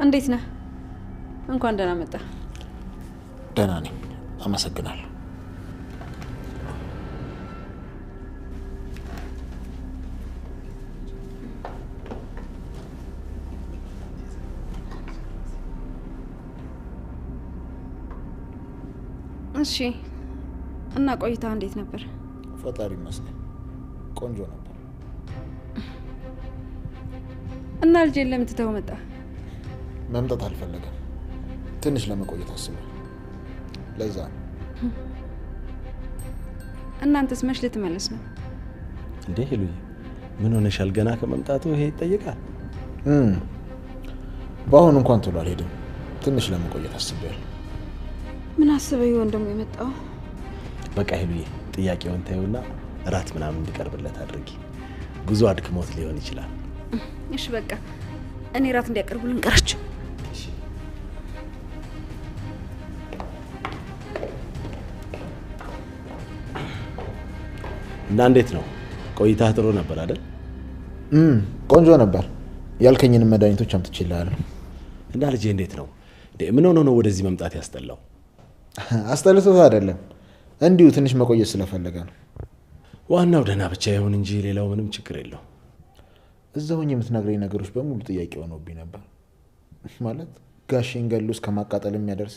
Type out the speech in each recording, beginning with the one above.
እንዴት ነህ? እንኳን ደህና መጣ። ደህና ነኝ፣ አመሰግናለሁ። እሺ፣ እና ቆይታ እንዴት ነበር? ፈጣሪ ይመስገን ቆንጆ ነበር። እና ልጄን ለምን ትተኸው መጣ? መምጣት አልፈለገም። ትንሽ ለመቆየት አስቧል። ለዛ እናንተስ መች ልትመለስ ነው? እንዴ ሄሉዬ፣ ምን ሆነሻል? ገና ከመምጣቱ ይሄ ይጠይቃል? በአሁን እንኳን ቶሎ አልሄድም። ትንሽ ለመቆየት አስቤያለሁ። ምን አስበህ ይሆን ደግሞ የመጣው? በቃ ሄሉዬ፣ ጥያቄውን ታዩና እራት ምናምን እንዲቀርብለት አድርጊ። ጉዞ አድክሞት ሊሆን ይችላል። እሺ በቃ እኔ እራት እንዲያቀርቡልን ቀራችሁ። እና እንዴት ነው ቆይታ? ጥሩ ነበር አይደል? ቆንጆ ነበር። ያልከኝንም መድኃኒቶች አምጥቼልሃለሁ። እና ልጄ እንዴት ነው? ምን ሆኖ ነው ወደዚህ መምጣት ያስጠላው? አስጠልቶት አይደለም፣ እንዲሁ ትንሽ መቆየት ስለፈለገ ነው። ዋናው ደህና ብቻ ይሁን እንጂ ሌላው ምንም ችግር የለው። እዛው የምትነግረኝ ነገሮች በሙሉ ጥያቄ ሆነውብኝ ነበር። ማለት ጋሼን ገሎ እስከ ማቃጠል የሚያደርስ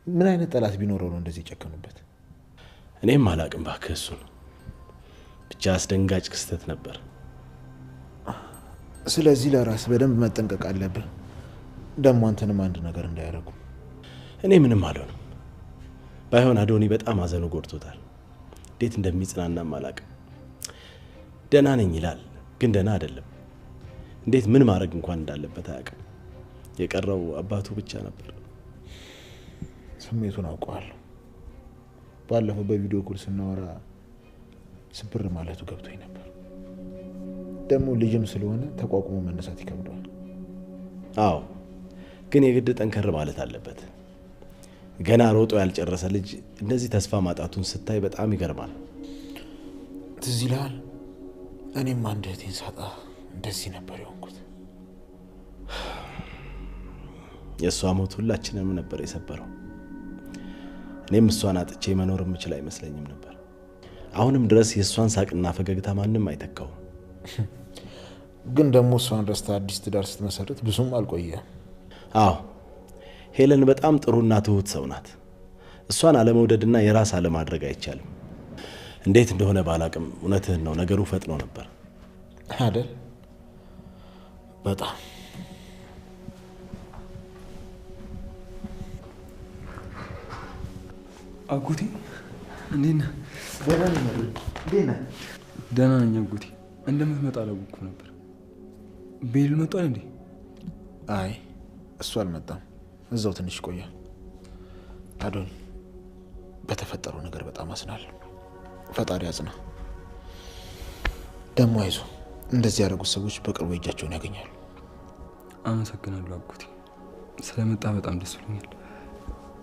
ምን አይነት ጠላት ቢኖረው ነው እንደዚህ የጨከኑበት? እኔም አላቅም እባክህ። እሱን ብቻ አስደንጋጭ ክስተት ነበር። ስለዚህ ለራስ በደንብ መጠንቀቅ አለብህ። ደግሞ አንተንም አንድ ነገር እንዳያደርጉ። እኔ ምንም አልሆንም። ባይሆን አዶኒ በጣም አዘኑ ጎድቶታል። እንዴት እንደሚጽናናም አላቅም። ደህና ነኝ ይላል፣ ግን ደህና አይደለም። እንዴት ምን ማድረግ እንኳን እንዳለበት አያውቅም። የቀረው አባቱ ብቻ ነበር። ስሜቱን አውቀዋለሁ። ባለፈው በቪዲዮ ኮል ስናወራ ስብር ማለቱ ገብቶኝ ነበር። ደግሞ ልጅም ስለሆነ ተቋቁሞ መነሳት ይከብደዋል። አዎ፣ ግን የግድ ጠንከር ማለት አለበት። ገና ሮጦ ያልጨረሰ ልጅ እንደዚህ ተስፋ ማጣቱን ስታይ በጣም ይገርማል። ትዝ ይልሃል? እኔም አንድ እህቴን ሳጣ እንደዚህ ነበር የሆንኩት። የእሷ ሞት ሁላችንም ነበር የሰበረው። እኔም እሷን አጥቼ መኖር የምችል አይመስለኝም ነበር። አሁንም ድረስ የእሷን ሳቅና ፈገግታ ማንም አይተካውም። ግን ደግሞ እሷን ረስታ አዲስ ትዳር ስትመሰርት ብዙም አልቆየም። አዎ፣ ሄለን በጣም ጥሩና ትሁት ሰው ናት። እሷን አለመውደድና የራስ አለማድረግ አይቻልም። እንዴት እንደሆነ ባላቅም እውነትህን ነው፣ ነገሩ ፈጥኖ ነበር አይደል? በጣም አጎቴ እንዴት ነህ? ደህና ነኝ አጎቴ። እንደምትመጣ አላወኩም ነበር። ቤሉ መጣል እንዴ? አይ እሱ አልመጣም። እዛው ትንሽ ቆያል። አዶኒ፣ በተፈጠረው ነገር በጣም አዝናለሁ። ፈጣሪ ያጽና። ደግሞ አይዞ፣ እንደዚህ ያደረጉት ሰዎች በቅርቡ እጃቸውን ያገኛሉ። አመሰግናለሁ አጎቴ። ስለመጣ በጣም ደስ ብሎኛል።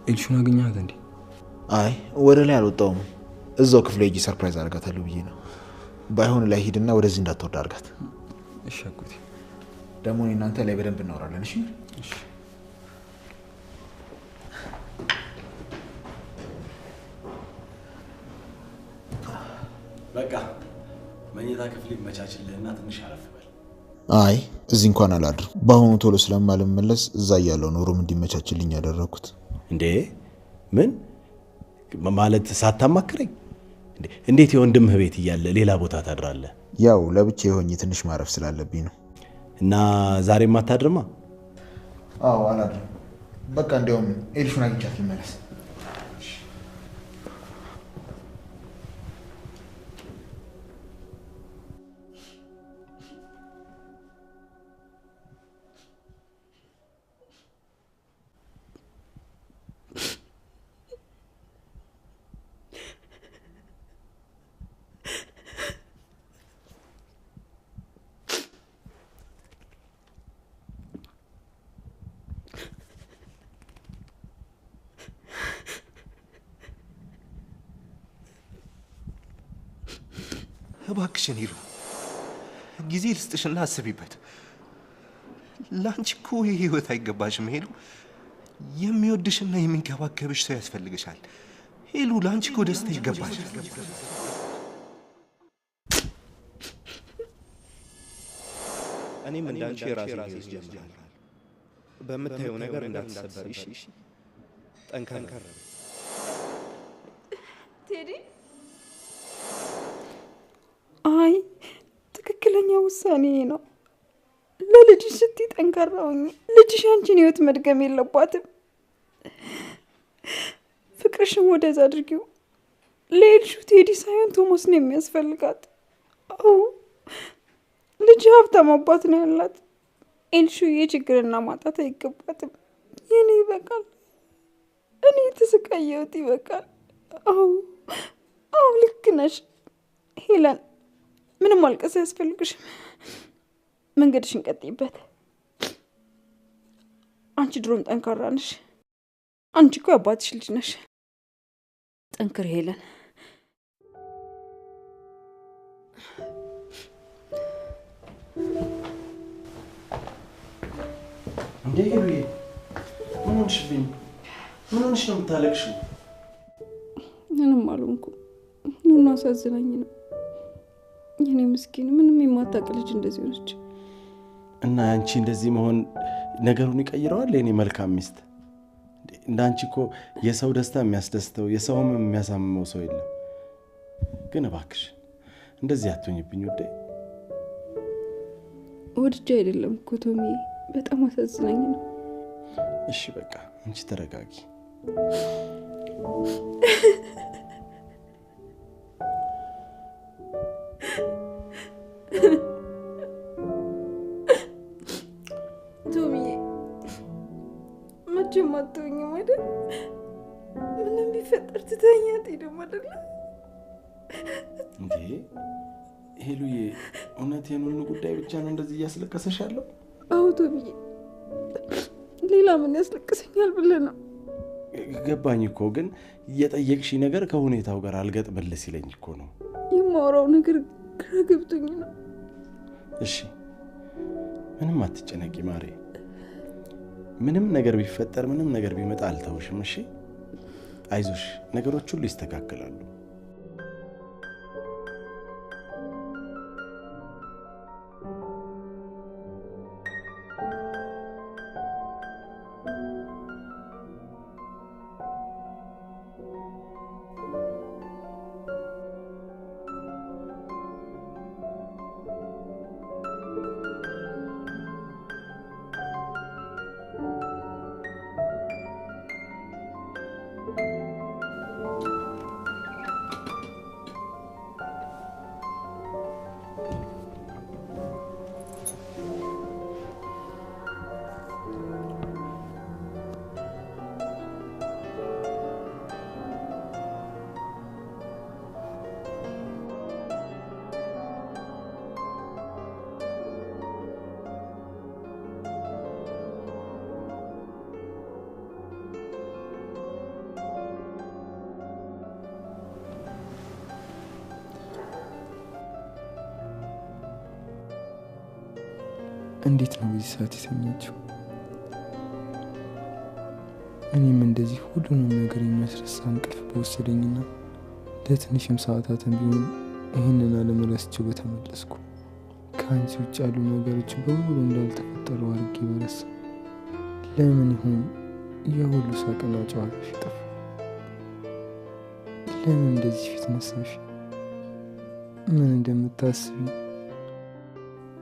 ኤልሹን አገኘሃት እንዴ? አይ ወደ ላይ አልወጣውም። እዛው ክፍለ ሂጂ ሰርፕራይዝ አድርጋታለሁ ብዬ ነው። ባይሆን ላይ ሂድና ወደዚህ እንዳትወርድ አድርጋት። እሺ አጎቴ። ደግሞ እኔ እናንተ ላይ በደንብ እናወራለን። እሺ እሺ። በቃ መኝታ ክፍል ይመቻችልህና ትንሽ አረፍ በል። አይ እዚህ እንኳን አላድርም። በአሁኑ ቶሎ ስለማልመለስ እዛ ያለው ኖሩም እንዲመቻችልኝ ያደረኩት። እንዴ ምን ማለት? ሳታማክረኝ እንዴት የወንድምህ ቤት እያለ ሌላ ቦታ ታድራለህ? ያው ለብቻ የሆኜ ትንሽ ማረፍ ስላለብኝ ነው። እና ዛሬም አታድርማ? አዎ አላድርም። በቃ እንዲያውም ኤልሹን አግኝቻት ልመለስ። እባክሽን ሂሩ፣ ጊዜ ልስጥሽና አስቢበት። ላንቺ እኮ ይሄ ህይወት አይገባሽም ሄሉ። የሚወድሽና የሚንከባከብሽ ሰው ያስፈልግሻል ሄሉ። ላንቺ እኮ ደስታ ይገባል። እኔም እንዳንቺ የራሴን ህይወት ጀምራለሁ። በምታየው ነገር እንዳትሰበር እሺ? ጠንከር ቴዲ። አይ ትክክለኛ ውሳኔ ነው። ለልጅሽ ስትይ ጠንካራ ሁኚ። ልጅሽ አንቺን ህይወት መድገም የለባትም። ፍቅርሽን ወደዛ አድርጊው። ለልጁ ቴዲ ሳይሆን ቶማስ ነው የሚያስፈልጋት። አዎ ልጅ ሀብታም አባት ነው ያላት። ኤልሹ የችግርና ማጣት አይገባትም። የኔ ይበቃል። እኔ ተሰቃየሁት ይበቃል። አዎ ልክ ነሽ ሄለን። ምንም ማልቀስ አያስፈልግሽም። መንገድሽን ቀጥይበት። አንቺ ድሮም ጠንካራ ነሽ። አንቺ እኮ አባትሽ ልጅ ነሽ። ጠንክር ሄለን። እንዴ ሄሉዬ፣ ምን ሆንሽብኝ? ምን ሆንሽ ነው የምታለቅሽው? ምንም አልሆንኩም። ኑና አሳዝናኝ ነው። የኔ ምስኪን ምንም የማታውቅ ልጅ እንደዚህ ሆነች። እና አንቺ እንደዚህ መሆን ነገሩን ይቀይረዋል? የኔ መልካም ሚስት፣ እንዳንቺ እኮ የሰው ደስታ የሚያስደስተው የሰውም የሚያሳምመው ሰው የለም። ግን እባክሽ እንደዚህ አትሆኝብኝ ውዴ። ወድጄ አይደለም እኮ ቶሚ፣ በጣም አሳዝናኝ ነው። እሺ በቃ አንቺ ተረጋጊ። ቶሚ መቼም አትሆኝም አይደል? ምንም ቢፈጠር ትተኛ አትሄድም አይደል? እንዴ ሄሉዬ፣ እውነቴን ነው ጉዳይ ብቻ ነው እንደዚህ እያስለቀሰሽ ያለው? አዎ ቶሚዬ፣ ሌላ ምን ያስለቅሰኛል ብለህ ነው? ገባኝ እኮ፣ ግን እየጠየቅሽ ነገር ከሁኔታው ጋር አልገጥምልስ ይለኝ እኮ ነው። የማወራው ነገር ግራ ገብቶኝ ነው። እሺ ምንም አትጨነቂ ማሬ። ምንም ነገር ቢፈጠር ምንም ነገር ቢመጣ አልተውሽም። እሺ አይዞሽ፣ ነገሮች ሁሉ ይስተካከላሉ። እንዴት ነው በዚህ ሰዓት የተኛችው? እኔም እንደዚህ ሁሉንም ነገር የሚያስረሳ እንቅልፍ በወሰደኝና ለትንሽም ሰዓታትን ቢሆን ይህንን ዓለም ረስቼው በተመለስኩ ከአንቺ ውጭ ያሉ ነገሮች በሙሉ እንዳልተፈጠሩ አድርጌ በረሳ። ለምን ይሆን የሁሉ ሳቅና ጨዋታሽ ጠፋ? ለምን እንደዚህ ፊት ነሳሽ? ምን እንደምታስቢ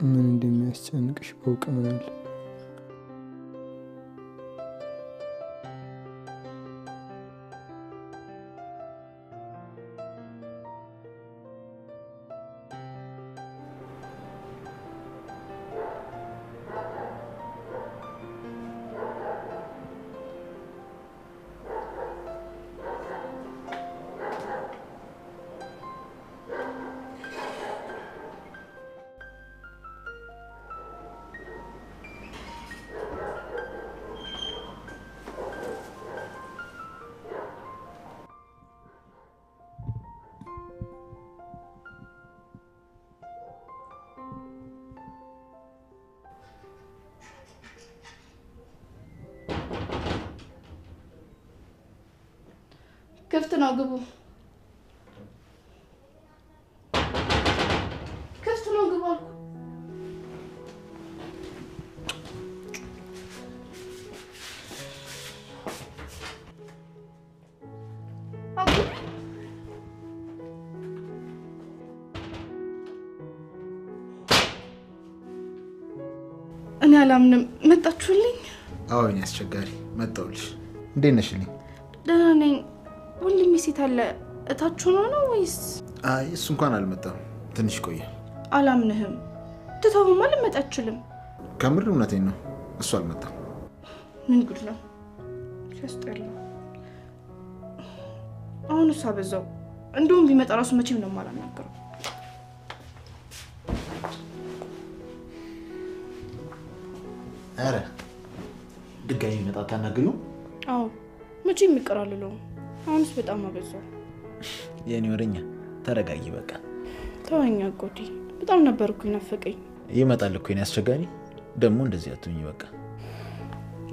ምን እንደሚያስጨንቅሽ ባውቅ ምን አለ? ክፍት ነው ግቡ። ክፍት ነው ግቡ አልኩ። እኔ አላምንም። መጣችሁልኝ? አዎ እኔ አስቸጋሪ መጣሁልሽ። እንዴት ነሽልኝ? ደህና ነኝ። ወንድሜ ሴት አለ እታች ሆኖ ነው ወይስ? አይ እሱ እንኳን አልመጣም፣ ትንሽ ቆየ። አላምንህም። ትተውማ ልመጣ አትችልም። ከምር እውነቴን ነው፣ እሱ አልመጣም። ምን ጉድ ነው ሲያስጠላ። አሁን እሱ አበዛው። እንደውም ቢመጣ ራሱ መቼም ነው የማላናገረው። አረ ድጋሚ መጣ ታናግሪው? አዎ መቼም ይቀራልለው። አሁንስ በጣም አበዛው። የኔ ወረኛ ተረጋጊ በቃ። ተወኝ አጎቴ፣ በጣም ነበርኩ ይናፈቀኝ። ይመጣል እኮ የኔ አስቸጋሪ። ደግሞ እንደዚህ አትሁኝ በቃ።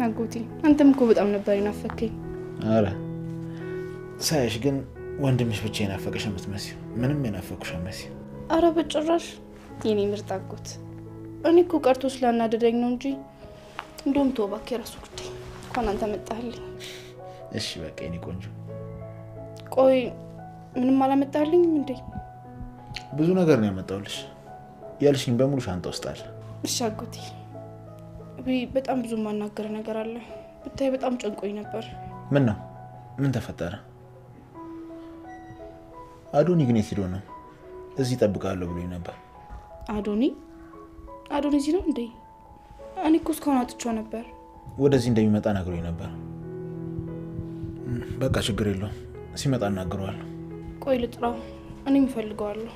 አጎቴ አንተም እኮ በጣም ነበር ይናፈቀኝ። አረ ሳይሽ ግን ወንድምሽ ብቻ ይናፈቀሽ የምትመስይው፣ ምንም የናፈቁሽ አትመስይም። አረ በጭራሽ የኔ ምርጥ አጎት። እኔ እኮ ቀርቶ ስላናደደኝ ነው እንጂ እንደውም ተው እባክህ፣ የራሱ ጉዳይ። እንኳን አንተ መጣህልኝ። እሺ በቃ የኔ ቆንጆ። ቆይ ምንም አላመጣህልኝም እንዴ? ብዙ ነገር ነው ያመጣሁልሽ። ያልሽኝ በሙሉ ሻንጣ ውስጥ አለ። እሺ አጎቴ። በጣም ብዙ ማናገር ነገር አለ። ብታይ በጣም ጨንቆኝ ነበር። ምን ነው? ምን ተፈጠረ? አዶኒ ግን የት ሄዶ ነው? እዚህ እጠብቃለሁ ብሎኝ ነበር። አዶኒ እዚህ ነው እንዴ? እኔ እኮ እስካሁን አጥቼው ነበር። ወደዚህ እንደሚመጣ ነግሮኝ ነበር። በቃ ችግር የለውም፣ ሲመጣ እናገረዋለሁ። ቆይ ልጥራው፣ እኔም እፈልገዋለሁ።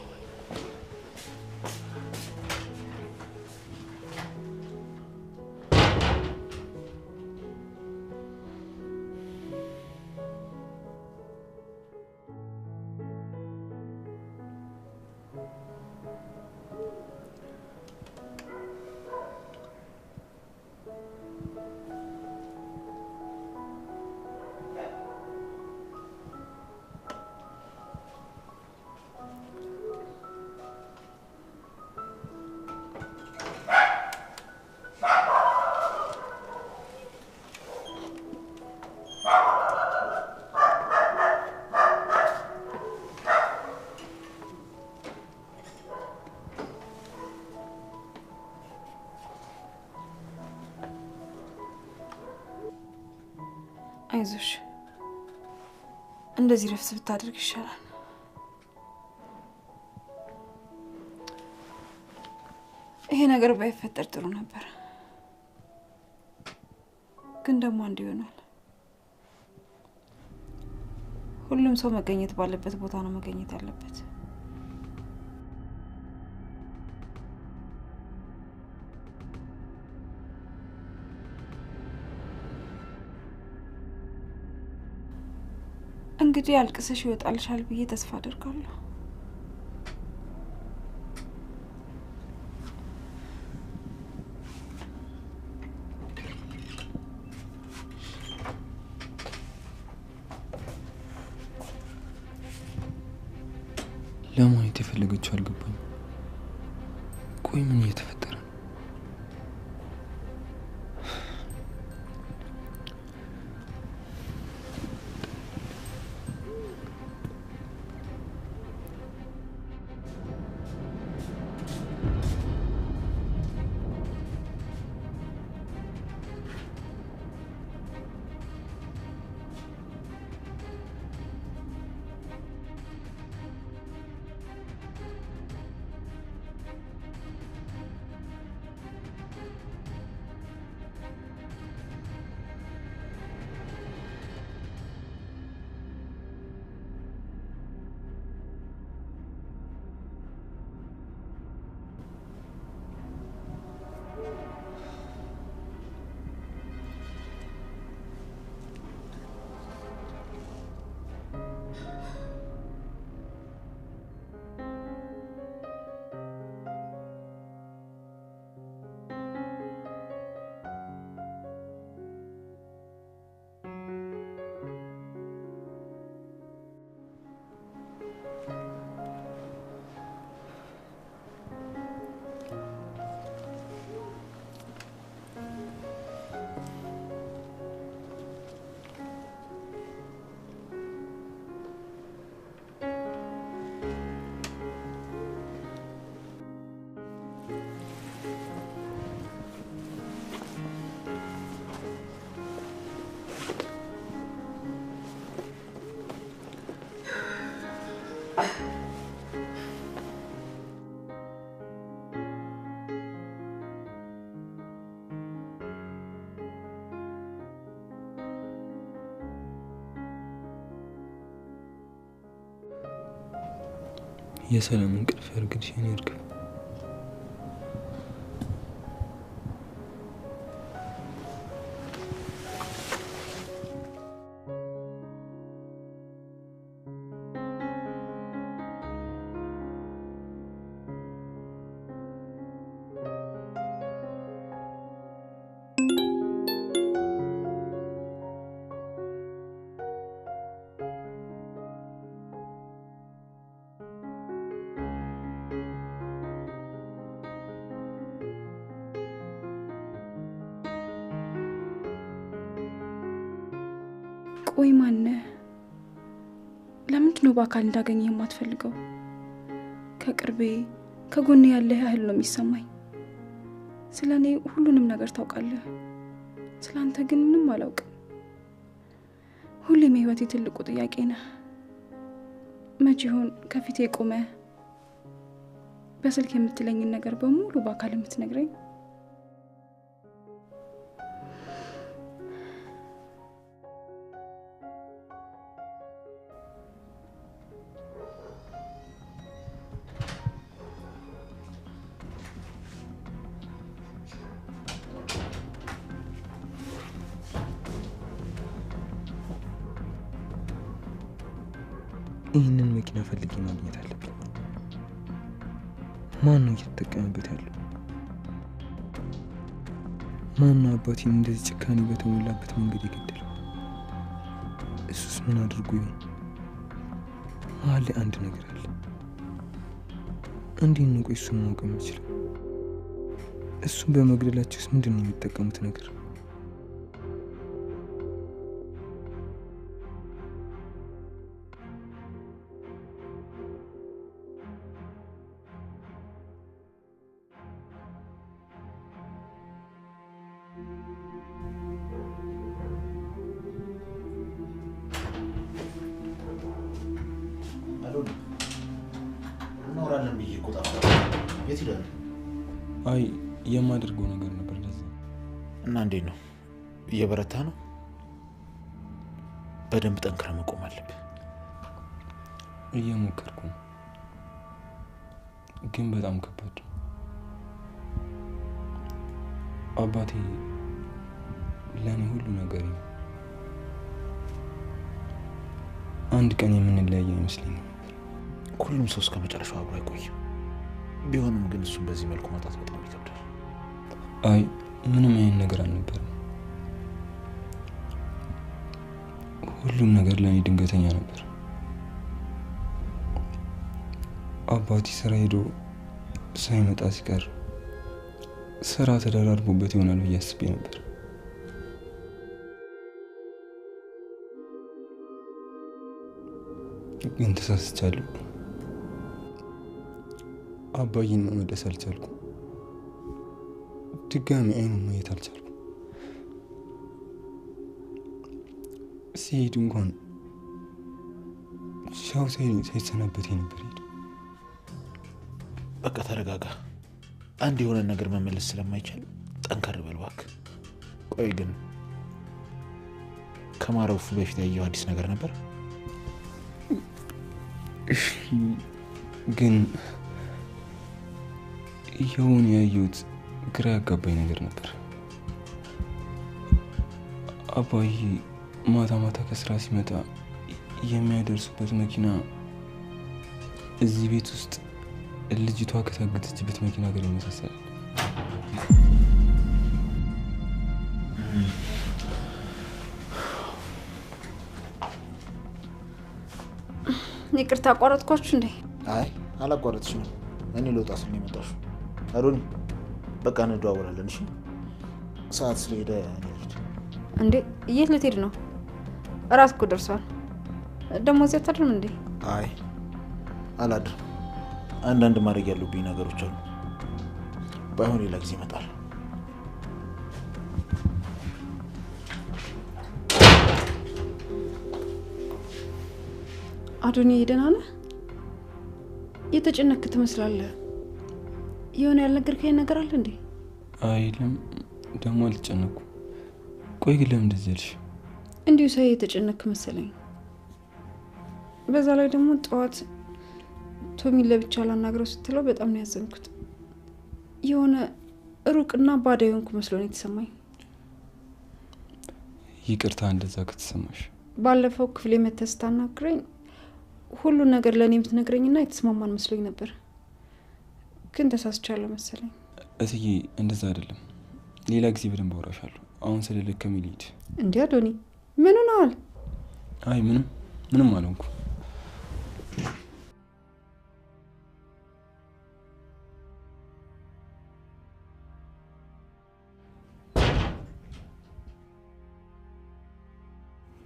አይዞሽ፣ እንደዚህ ረፍት ብታደርግ ይሻላል። ይሄ ነገር ባይፈጠር ጥሩ ነበር፣ ግን ደግሞ አንድ ይሆናል። ሁሉም ሰው መገኘት ባለበት ቦታ ነው መገኘት ያለበት። እንግዲህ አልቅሰሽ ይወጣልሻል ብዬ ተስፋ አደርጋለሁ። ለማየት የፈለገችው አልገባኝ። ቆይ ምን እየተፈጠረ ነው? የሰላም እንቅልፍ ያርግልሽ የኔ እርግብ። ቆይ ማነህ? ለምንድን ነው በአካል እንዳገኘህ የማትፈልገው? ከቅርቤ ከጎኔ ያለህ ያህል ነው የሚሰማኝ። ስለ እኔ ሁሉንም ነገር ታውቃለህ። ስለ አንተ ግን ምንም አላውቅም። ሁሌም የህይወቴ ትልቁ ጥያቄ ነህ። መቼ ይሆን ከፊቴ ቆመህ በስልክ የምትለኝን ነገር በሙሉ በአካል የምትነግረኝ? ይህንን መኪና ፈልጌ ማግኘት አለብኝ። ማን ነው እየተጠቀመበት ያለው? ማን ነው አባቴን እንደዚህ ጭካኔ በተሞላበት መንገድ የገደለው? እሱስ ምን አድርጎ ይሆን? መሀል ላይ አንድ ነገር አለ። እንዴት ነው ቆይ እሱን ማወቅ የምችለው? እሱን በመግደላቸውስ ምንድን ነው የሚጠቀሙት ነገር? እናወራለን ብዬ እኮ ጠፋሁ። የት ሄዳለህ? አይ የማደርገው ነገር ነበር ለዛ። እና እንዴት ነው? እየበረታ ነው? በደንብ ጠንክረህ መቆም አለብህ። እየሞከርኩ ነው፣ ግን በጣም ከባድ ነው። አባቴ ለእኔ ሁሉ ነገር ነው። አንድ ቀን የምንለያይ አይመስለኝም። ሁሉም ሰው እስከ መጨረሻው አብሮ አይቆይም። ቢሆንም ግን እሱን በዚህ መልኩ ማጣት በጣም ይከብዳል። አይ ምንም አይነት ነገር አልነበረም። ሁሉም ነገር ለእኔ ድንገተኛ ነበር። አባቴ ስራ ሄዶ ሳይመጣ ሲቀር ስራ ተደራርቦበት ይሆናል ብዬ አስቤ ነበር። ግን ተሳስቻለሁ። አባዬን መመለስ አልቻልኩም። ድጋሚ አይኑን ማየት አልቻልኩም። ሲሄድ እንኳን ሻው ሳይሰናበት ነበር ሄዱ። በቃ ተረጋጋ። አንድ የሆነ ነገር መመለስ ስለማይቻል ጠንከር በል እባክህ። ቆይ ግን ከማረፉ በፊት ያየው አዲስ ነገር ነበር? ግን የሆነ ያየሁት ግራ ያጋባኝ ነገር ነበር። አባዬ ማታ ማታ ከስራ ሲመጣ የሚያደርሱበት መኪና እዚህ ቤት ውስጥ ልጅቷ ከታገተችበት መኪና ጋር ይመሳሰላል። ይቅርታ አቋረጥኳችሁ እንዴ? አይ አላቋረጥሽም። እኔ ልወጣ ስል ነው የመጣሽው። አዶኒ በቃ እንደዋወላለን። እሺ ሰዓት ስለሄደ እኔ ልሂድ። እንዴ የት ልትሄድ ነው? እራት እኮ ደርሷል። ደግሞ እዚህ አታድርም እንዴ? አይ አላድርም። አንዳንድ ማድረግ ያሉብኝ ነገሮች አሉ። ባይሆን ሌላ ጊዜ እመጣለሁ። አዶኒ ደህና ነህ? የተጨነክ ትመስላለህ። የሆነ ያልነገርከኝ ነገር አለ እንዴ? አይልም ደግሞ አልተጨነኩም። ቆይ ግን ለምን እንደዚህ ያልሽ? እንዲሁ ሳይ የተጨነክ መሰለኝ። በዛ ላይ ደግሞ ጠዋት ቶሚ ለብቻ ላናግረው ስትለው በጣም ነው ያዘንኩት። የሆነ ሩቅና ባዳ የሆንኩ መስሎ ነው የተሰማኝ። ይቅርታ እንደዛ ከተሰማሽ። ባለፈው ክፍሌ መተህ ስታናግረኝ ሁሉ ነገር ለእኔ የምትነግረኝና የተስማማን መስሎኝ ነበር፣ ግን ተሳስቻለሁ መሰለኝ። እትዬ እንደዛ አይደለም፣ ሌላ ጊዜ በደንብ አወራሻለሁ። አሁን ስለደከመኝ ልሂድ። እንዴ አዶኒ ምን ሆነሃል? አይ ምንም አልሆንኩ።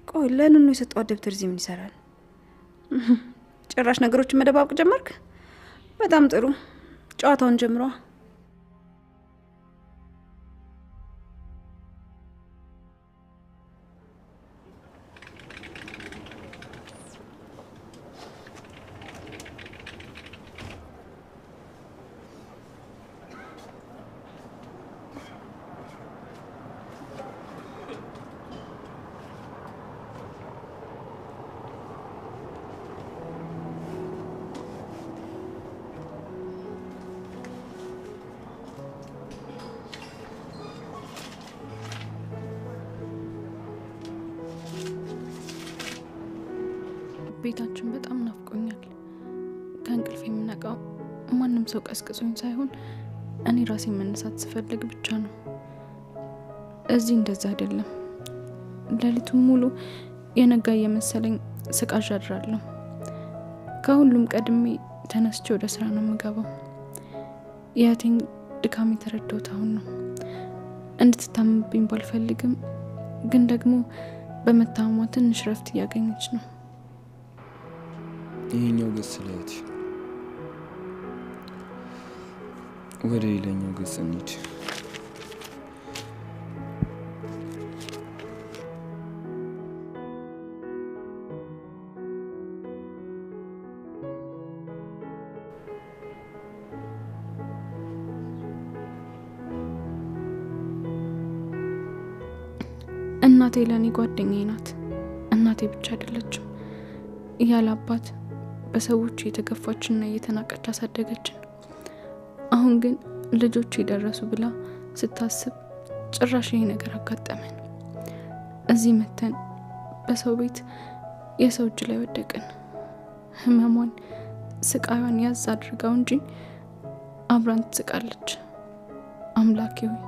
ቆይ ለምን ነው የሰጠው ደብተር እዚህ ምን ይሰራል? ጭራሽ ነገሮችን መደባበቅ ጀመርክ? በጣም ጥሩ፣ ጨዋታውን ጀምሯ። ቤታችን በጣም ናፍቆኛል። ከእንቅልፍ የምነቃው ማንም ሰው ቀስቅሶኝ ሳይሆን እኔ ራሴ መነሳት ስፈልግ ብቻ ነው። እዚህ እንደዛ አይደለም። ሌሊቱን ሙሉ የነጋ የመሰለኝ ስቃዥ አድራለሁ። ከሁሉም ቀድሜ ተነስቼ ወደ ስራ ነው የምገባው። የእህቴን ድካም የተረዳሁት አሁን ነው። እንድትታመምብኝ ባልፈልግም ግን ደግሞ በመታመሟ ትንሽ ረፍት እያገኘች ነው። ይሄኛው ገጽ ስለት ወደ ሌላኛው ገጽ እንሂድ። እናቴ ለኔ ጓደኛዬ ናት። እናቴ ብቻ አይደለችም። ያለ አባት በሰዎች የተገፋችና የተናቀች አሳደገችን። አሁን ግን ልጆች የደረሱ ብላ ስታስብ ጭራሽ ይሄ ነገር አጋጠመን። እዚህ መተን በሰው ቤት የሰው እጅ ላይ ወደቅን። ህመሟን ስቃዩን ያዝ አድርጋው እንጂ አብራን ትስቃለች። አምላኬ ሆይ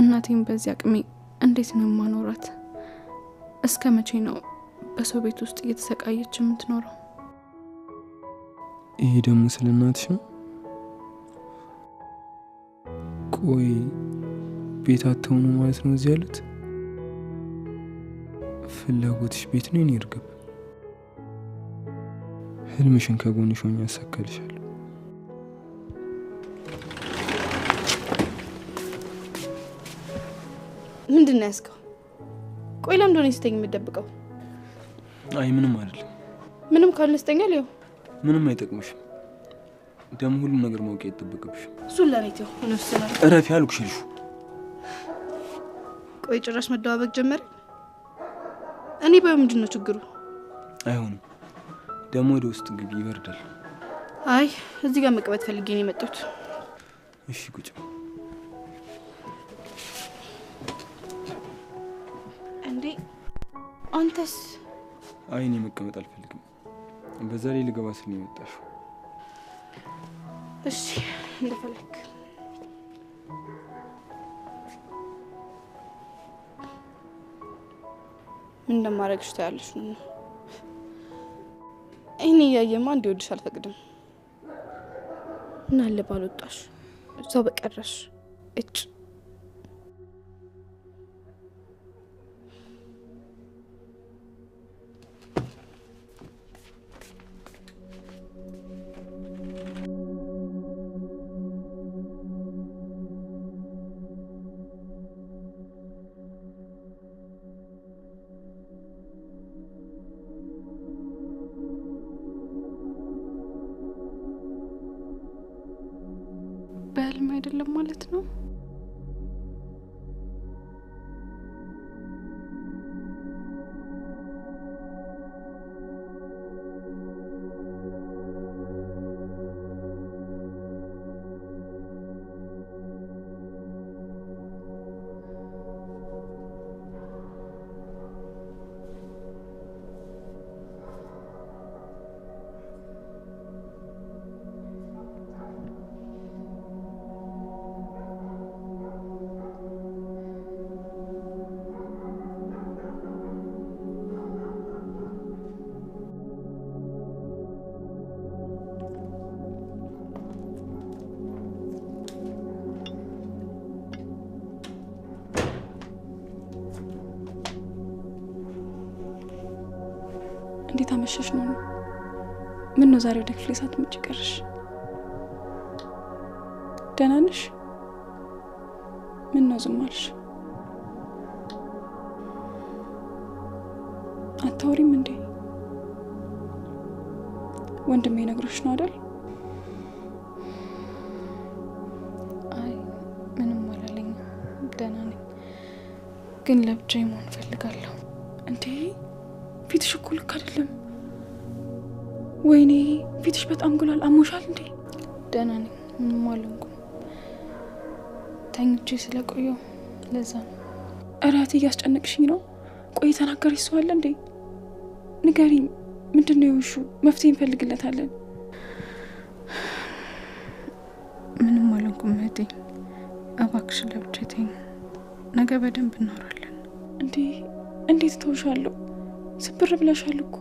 እናቴን በዚህ አቅሜ እንዴት ነው ማኖራት? እስከ መቼ ነው በሰው ቤት ውስጥ እየተሰቃየች የምትኖረው? ይሄ ደግሞ ስለ እናትሽ ነው? ቆይ ቤት አትሆኑ ማለት ነው እዚህ ያሉት? ፍላጎትሽ ቤት ነው የኔ እርግብ። ህልምሽን ከጎንሽ ሆኜ ያሳካልሻለሁ። ምንድን ነው ያስከው? ቆይ ለምን እንደሆነ ስተኝ የምትደብቀው? አይ ምንም አይደለም። ምንም ካልነስተኛ ሊው ምንም አይጠቅምሽም። ደግሞ ሁሉም ነገር ማወቅ ይጠበቅብሽ። እሱን ለኔ ተው እንወስናለን። እረፊ ያልኩሽ ልሹ። ቆይ ጭራሽ መደባበቅ ጀመረ። እኔ በምንድን ነው ችግሩ? አይሆንም። ደግሞ ወደ ውስጥ ግቢ፣ ይበርዳል። አይ እዚህ ጋር መቀመጥ ፈልጌ ነው የመጣሁት። እሺ ቁጭ። እንዴ አንተስ? አይ እኔ መቀመጥ አልፈልግም። በዛ ላይ ልገባ ስል ነው የመጣሽው። እሺ እንደፈለክ። ምን እንደማደርግሽ ታያለሽ ነው። እኔ ያየማ እንዲወድሽ አልፈቅድም። ምን አለ ባልወጣሽ እዛው በቀረሽ እጭ። በህልም አይደለም ማለት ነው? እንዴት አመሸሽ ነው? ምን ነው ዛሬ ወደ ክፍሌ ሳትመጪ ቀርሽ? ደህና ነሽ? ምን ነው ዝም አልሽ? አታወሪም እንዴ? ወንድሜ ነግሮሽ ነው አይደል? አይ ምንም አላለኝ፣ ደህና ነኝ። ግን ለብቻዬ መሆን እፈልጋለሁ። እንዴ ፊትሽ እኮ ልክ አይደለም። ወይኔ ፊትሽ በጣም ጉላል። አሞሻል እንዴ? ደህና ነኝ፣ ምንም አልሆንኩም። ተኝቼ ስለቆየሁ ለዛ ነው። እራቴ እያስጨነቅሽኝ ነው። ቆይ ተናገሪሽ ሰው አለ እንዴ? ንገሪኝ፣ ምንድነው የውሹ? መፍትሄ እንፈልግለታለን። ምንም አልሆንኩም እህቴ፣ እባክሽ ለብቻዬ ተይኝ። ነገ በደንብ እናወራለን። እንዴ እንዴት ተውሻለሁ? ስብር ብለሻል እኮ።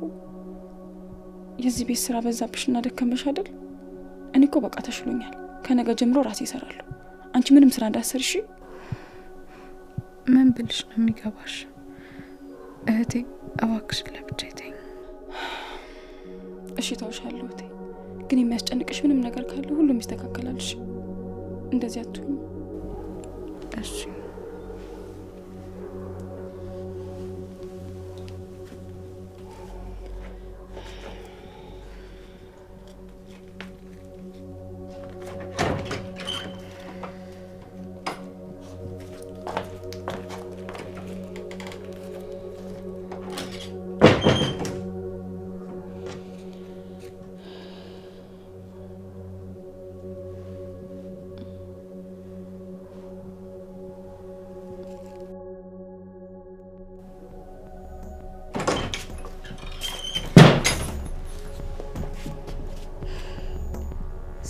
የዚህ ቤት ስራ በዛብሽና ደከመሽ አይደል? እኔ እኮ በቃ ተሽሎኛል። ከነገ ጀምሮ ራሴ እሰራለሁ። አንቺ ምንም ስራ እንዳትሰርሺ። ምን ብልሽ ነው የሚገባሽ? እህቴ እባክሽ ለብቻዬ ተይኝ። እሺ ተውሻለሁ እህቴ፣ ግን የሚያስጨንቅሽ ምንም ነገር ካለ ሁሉም ይስተካከላል። እሺ እንደዚህ አትሁኝ። እሺ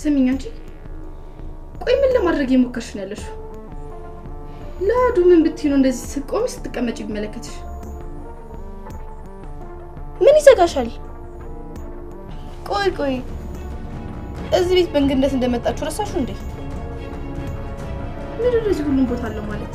ስሚኝ አንቺ፣ ቆይ ምን ለማድረግ የሞከርሽ ነው ያለሽው? ለአዱ ምን ብትይ ነው እንደዚህ ስትቆሚ ስትቀመጪ ቢመለከትሽ? ምን ይዘጋሻል? ቆይ እዚህ ቤት በእንግድነት እንደመጣችሁ ረሳችሁ እንዴ? ምን እንደዚህ ሁሉም ቦታ አለው ማለት